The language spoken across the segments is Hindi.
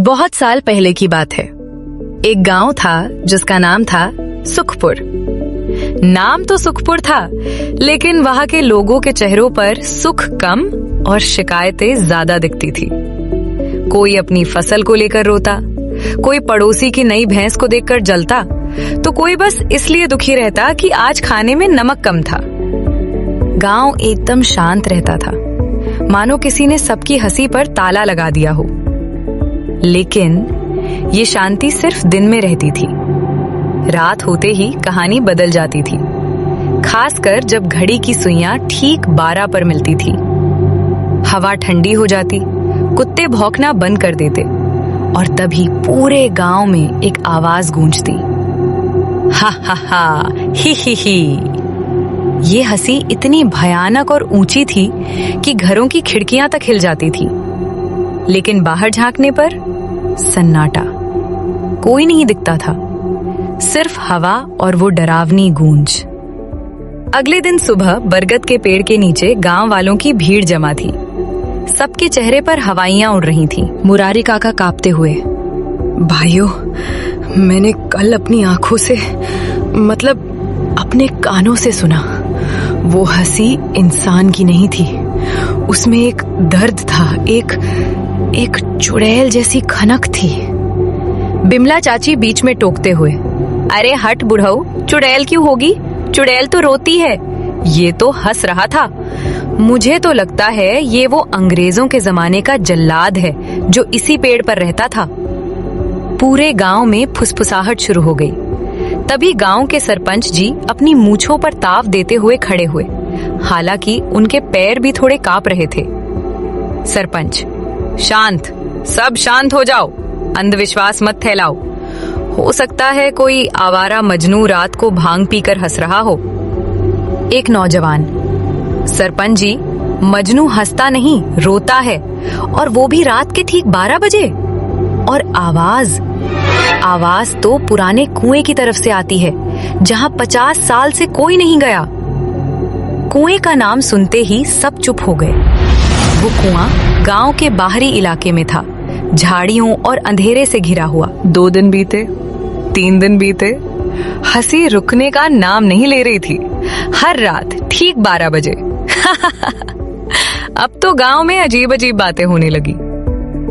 बहुत साल पहले की बात है। एक गांव था जिसका नाम था सुखपुर। नाम तो सुखपुर था, लेकिन वहां के लोगों के चेहरों पर सुख कम और शिकायतें ज्यादा दिखती थी। कोई अपनी फसल को लेकर रोता, कोई पड़ोसी की नई भैंस को देखकर जलता, तो कोई बस इसलिए दुखी रहता कि आज खाने में नमक कम था। गांव एकदम शांत रहता था, मानो किसी ने सबकी हंसी पर ताला लगा दिया हो। लेकिन ये शांति सिर्फ दिन में रहती थी। रात होते ही कहानी बदल जाती थी, खासकर जब घड़ी की सुइयां ठीक 12 पर मिलती थी। हवा ठंडी हो जाती, कुत्ते भौंकना बंद कर देते और तभी पूरे गांव में एक आवाज गूंजती, हा हा हा, ही। ये हंसी इतनी भयानक और ऊंची थी कि घरों की खिड़कियां तक हिल जाती थी। लेकिन बाहर झांकने पर सन्नाटा, कोई नहीं दिखता था, सिर्फ हवा और वो डरावनी गूंज। अगले दिन सुबह बरगद के पेड़ के नीचे गांव वालों की भीड़ जमा थी। सबके चेहरे पर हवाइयां उड़ रही थीं। मुरारी काका कांपते हुए, भाइयों, मैंने कल अपनी आंखों से, मतलब अपने कानों से सुना। वो हंसी इंसान की नहीं थी, उसमें एक दर्द था, एक चुड़ैल जैसी खनक थी। बिमला चाची बीच में टोकते हुए, अरे हट बुढ़ऊ, चुड़ैल क्यों होगी? चुड़ैल तो रोती है, ये तो हंस रहा था। मुझे तो लगता है ये वो अंग्रेजों के जमाने का जल्लाद है जो इसी पेड़ पर रहता था। पूरे गांव में फुसफुसाहट शुरू हो गई। तभी गांव के सरपंच जी अपनी मूंछों पर ताव देते हुए खड़े हुए, हालांकि उनके पैर भी थोड़े कांप रहे थे। सरपंच, शांत, सब शांत हो जाओ, अंधविश्वास मत फैलाओ। हो सकता है कोई आवारा मजनू रात को भांग पीकर हंस रहा हो। एक नौजवान, सरपंच जी, मजनू हंसता नहीं, रोता है, और वो भी रात के ठीक 12 बजे। और आवाज तो पुराने कुएं की तरफ से आती है, जहां 50 साल से कोई नहीं गया। कुएं का नाम सुनते ही सब चुप हो गए। वो कुआं गांव के बाहरी इलाके में था, झाड़ियों और अंधेरे से घिरा हुआ। 2 दिन बीते, 3 दिन बीते, हंसी रुकने का नाम नहीं ले रही थी। हर रात ठीक 12 बजे। अब तो गांव में अजीब अजीब बातें होने लगी।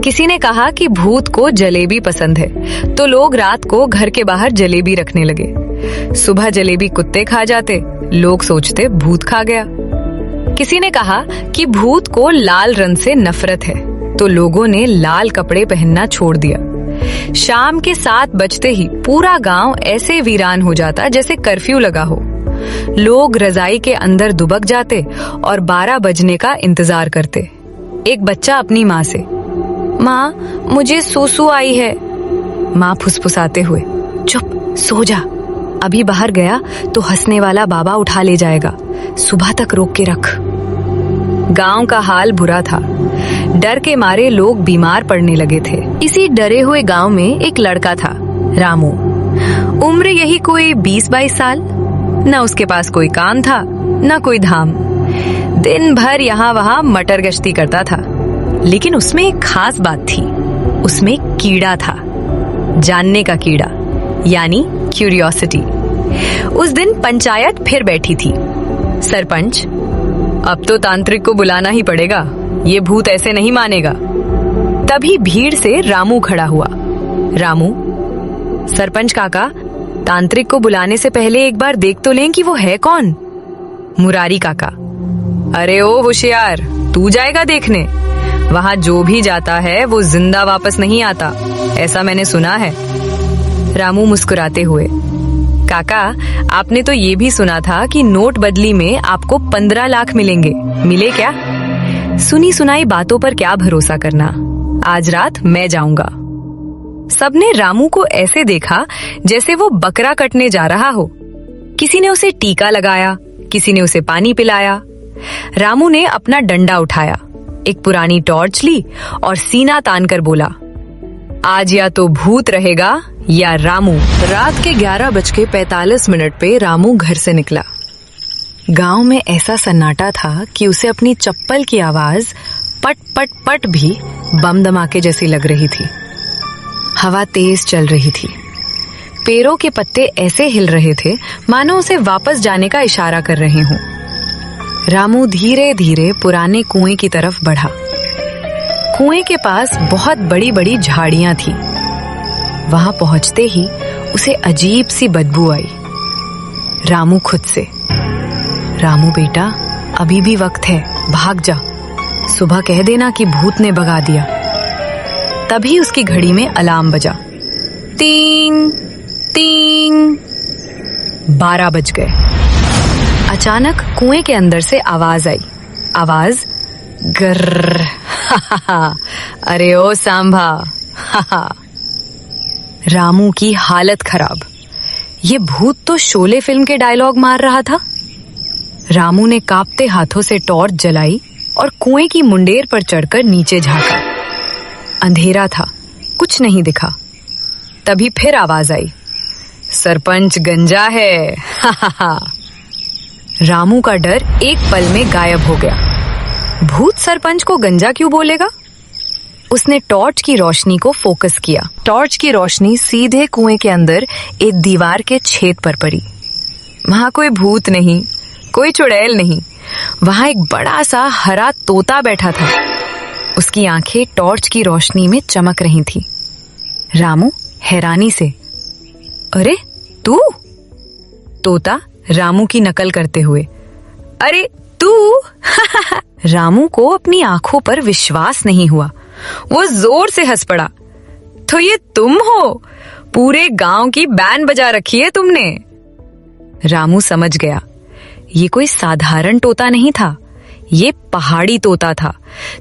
किसी ने कहा कि भूत को जलेबी पसंद है, तो लोग रात को घर के बाहर जलेबी रखने लगे। सुबह जलेबी कुत्ते खा जाते, लोग सोचते भूत खा गया। किसी ने कहा कि भूत को लाल रंग से नफरत है, तो लोगों ने लाल कपड़े पहनना छोड़ दिया। शाम के 7 बजते ही पूरा गांव ऐसे वीरान हो जाता जैसे कर्फ्यू लगा हो। लोग रजाई के अंदर दुबक जाते और 12 बजने का इंतजार करते। एक बच्चा अपनी माँ से, माँ, मुझे सूसू आई है। माँ फुसफुसाते हुए, चुप, सो जा, अभी बाहर गया तो हंसने वाला बाबा उठा ले जाएगा, सुबह तक रोक के रख। गांव का हाल बुरा था। डर के मारे लोग बीमार पड़ने लगे थे। इसी डरे हुए गांव में एक लड़का था, रामू। उम्र यही कोई 20-22 साल। न उसके पास कोई काम था, न कोई धाम। दिन भर यहाँ वहाँ मटर गश्ती करता था। लेकिन उसमें एक खास बात थी, उसमें कीड़ा था, जानने का कीड़ा, यानी क्यूरियोसिटी। उस दिन पंचायत फिर बैठी थी। सरपंच, अब तो तांत्रिक को बुलाना ही पड़ेगा, ये भूत ऐसे नहीं मानेगा। तभी भीड़ से रामू खड़ा हुआ। रामू, सरपंच काका, तांत्रिक को बुलाने से पहले एक बार देख तो लें कि वो है कौन। मुरारी काका, अरे ओ होशियार, तू जाएगा देखने? वहां जो भी जाता है वो जिंदा वापस नहीं आता, ऐसा मैंने सुना है। रामू मुस्कुराते हुए, काका, आपने तो ये भी सुना था कि नोट बदली में आपको 15 लाख मिलेंगे, मिले क्या? सुनी सुनाई बातों पर क्या भरोसा करना, आज रात मैं जाऊंगा। सबने रामू को ऐसे देखा जैसे वो बकरा कटने जा रहा हो। किसी ने उसे टीका लगाया, किसी ने उसे पानी पिलाया। रामू ने अपना डंडा उठाया, एक पुरानी टॉर्च ली और सीना तानकर बोला, आज या तो भूत रहेगा या रामू। रात के 11:45 पे रामू घर से निकला। गांव में ऐसा सन्नाटा था कि उसे अपनी चप्पल की आवाज पट पट पट भी बम धमाके जैसी लग रही थी। हवा तेज चल रही थी। पेड़ों के पत्ते ऐसे हिल रहे थे मानो उसे वापस जाने का इशारा कर रहे हों। रामू धीरे धीरे पुराने कुएं की तरफ बढ़ा। कुएं के पास बहुत बड़ी बड़ी झाड़ियां थी। वहां पहुंचते ही उसे अजीब सी बदबू आई। रामू खुद से, रामू बेटा, अभी भी वक्त है, भाग जा। सुबह कह देना कि भूत ने भगा दिया। तभी उसकी घड़ी में अलार्म बजा। टिंग टिंग। 12 बज गए। अचानक कुएं के अंदर से आवाज आई। आवाज गर्र। अरे ओ सांभा। रामू की हालत खराब। ये भूत तो शोले फिल्म के डायलॉग मार रहा था। रामू ने कांपते हाथों से टॉर्च जलाई और कुएं की मुंडेर पर चढ़कर नीचे झांका। अंधेरा था, कुछ नहीं दिखा। तभी फिर आवाज आई, सरपंच गंजा है। रामू का डर एक पल में गायब हो गया। भूत सरपंच को गंजा क्यों बोलेगा? उसने टॉर्च की रोशनी को फोकस किया। टॉर्च की रोशनी सीधे कुएं के अंदर एक दीवार के छेद पर पड़ी। वहां कोई भूत नहीं, कोई चुड़ैल नहीं। वहां एक बड़ा सा हरा तोता बैठा था। उसकी आंखें टॉर्च की रोशनी में चमक रही थी। रामू हैरानी से, अरे तू? तोता रामू की नकल करते हुए, अरे तू? रामू को अपनी आंखों पर विश्वास नहीं हुआ। वो जोर से हंस पड़ा। तो ये तुम हो? पूरे गांव की बैंड बजा रखी है तुमने। रामू समझ गया, ये कोई साधारण तोता नहीं था। ये पहाड़ी तोता था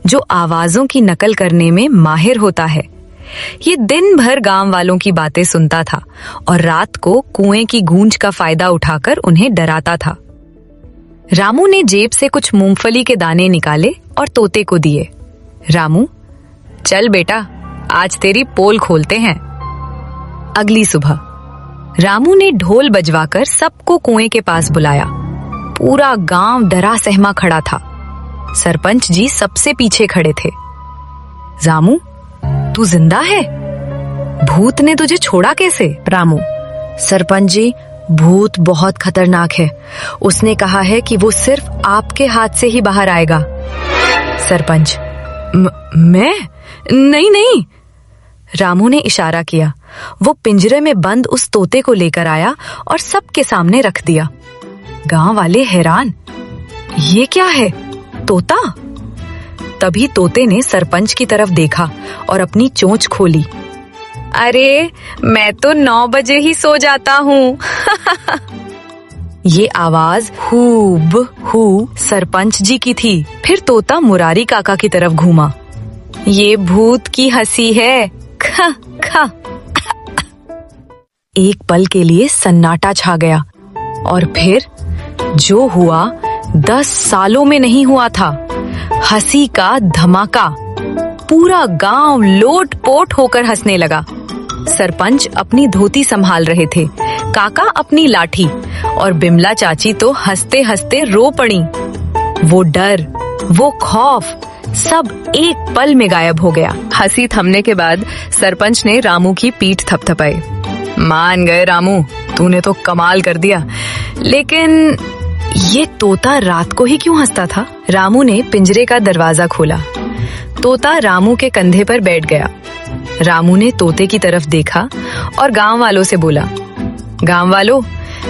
जो आवाजों की नकल करने में माहिर होता है। ये दिन भर गांव वालों की बातें सुनता था और रात को कुएं की गूंज का फायदा उठाकर उन्हें डराता था। रामू ने जेब से कुछ मूंगफली के दाने निकाले और तोते को दिए। रामू, चल बेटा, आज तेरी पोल खोलते हैं। अगली सुबह रामू ने ढोल बजवाकर सबको कुएं के पास बुलाया। पूरा गांव डरा सहमा खड़ा था। सरपंच जी सबसे पीछे खड़े थे। रामू, तू जिंदा है? भूत ने तुझे छोड़ा कैसे? रामू, सरपंच जी, भूत बहुत खतरनाक है। उसने कहा है कि वो सिर्फ आपके हाथ से ही बाहर आएगा। सरपंच, मैं? नहीं। रामू ने इशारा किया। वो पिंजरे में बंद उस तोते को लेकर आया और सबके सामने रख दिया। गांव वाले हैरान, ये क्या है? तोता? तभी तोते ने सरपंच की तरफ देखा और अपनी चोंच खोली। अरे, मैं तो 9 बजे ही सो जाता हूँ। ये आवाज हूबहू सरपंच जी की थी। फिर तोता मुरारी काका की तरफ घूमा। ये भूत की हंसी है। खा खा। एक पल के लिए सन्नाटा छा गया और फिर जो हुआ 10 सालों में नहीं हुआ था। हंसी का धमाका। पूरा गांव लोट-पोट होकर हंसने लगा। सरपंच अपनी धोती संभाल रहे थे, काका अपनी लाठी और बिमला चाची तो हंसते हंसते रो पड़ी। वो डर, वो खौफ सब एक पल में गायब हो गया। हंसी थमने के बाद सरपंच ने रामू की पीठ थपथपाई। मान गए रामू, तूने तो कमाल कर दिया। लेकिन ये तोता रात को ही क्यों हंसता था? रामू ने पिंजरे का दरवाजा खोला। तोता रामू के कंधे पर बैठ गया। रामू ने तोते की तरफ देखा और गांव वालों से बोला, गांव वालों,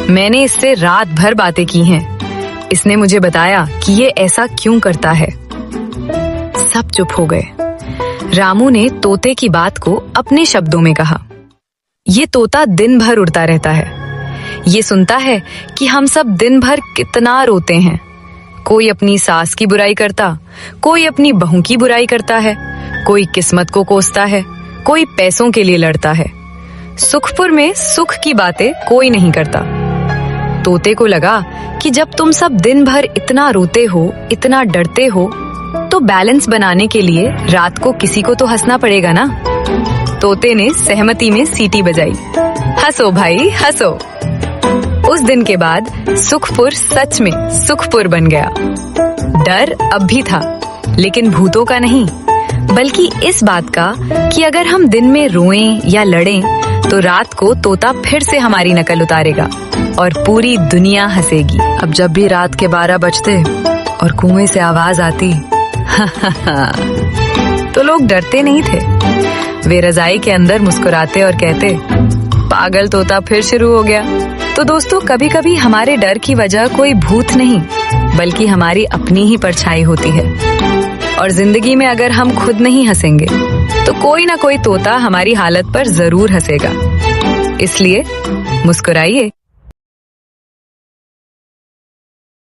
मैंने इससे रात भर बातें की हैं। इसने मुझे बताया कि ये ऐसा क्यों करता है। सब चुप हो गए। रामू ने तोते की बात को अपने शब्दों में कहा, ये तोता दिन भर उड़ता रहता है। ये सुनता है कि हम सब दिन भर कितना रोते हैं। कोई अपनी सास की बुराई करता, कोई अपनी बहू की बुराई करता है, कोई किस्मत को कोसता है, कोई पैसों के लिए लड़ता है। सुखपुर में सुख की बातें कोई नहीं करता। तोते को लगा कि जब तुम सब दिन भर इतना रोते हो, इतना डरते हो, तो बैलेंस बनाने के लिए रात को किसी को तो हंसना पड़ेगा ना। तोते ने सहमति में सीटी बजाई। हंसो भाई हंसो। उस दिन के बाद सुखपुर सच में सुखपुर बन गया। डर अब भी था, लेकिन भूतों का नहीं, बल्कि इस बात का कि अगर हम दिन में रोएं या लड़ें तो रात को तोता फिर से हमारी नकल उतारेगा और पूरी दुनिया हंसेगी। अब जब भी रात के 12 बजते और कुएं से आवाज आती तो लोग डरते नहीं थे। वे रजाई के अंदर मुस्कुराते और कहते, पागल तोता फिर शुरू हो गया। तो दोस्तों, कभी कभी हमारे डर की वजह कोई भूत नहीं बल्कि हमारी अपनी ही परछाई होती है। और जिंदगी में अगर हम खुद नहीं हंसेंगे तो कोई ना कोई तोता हमारी हालत पर जरूर हंसेगा। इसलिए मुस्कुराइए।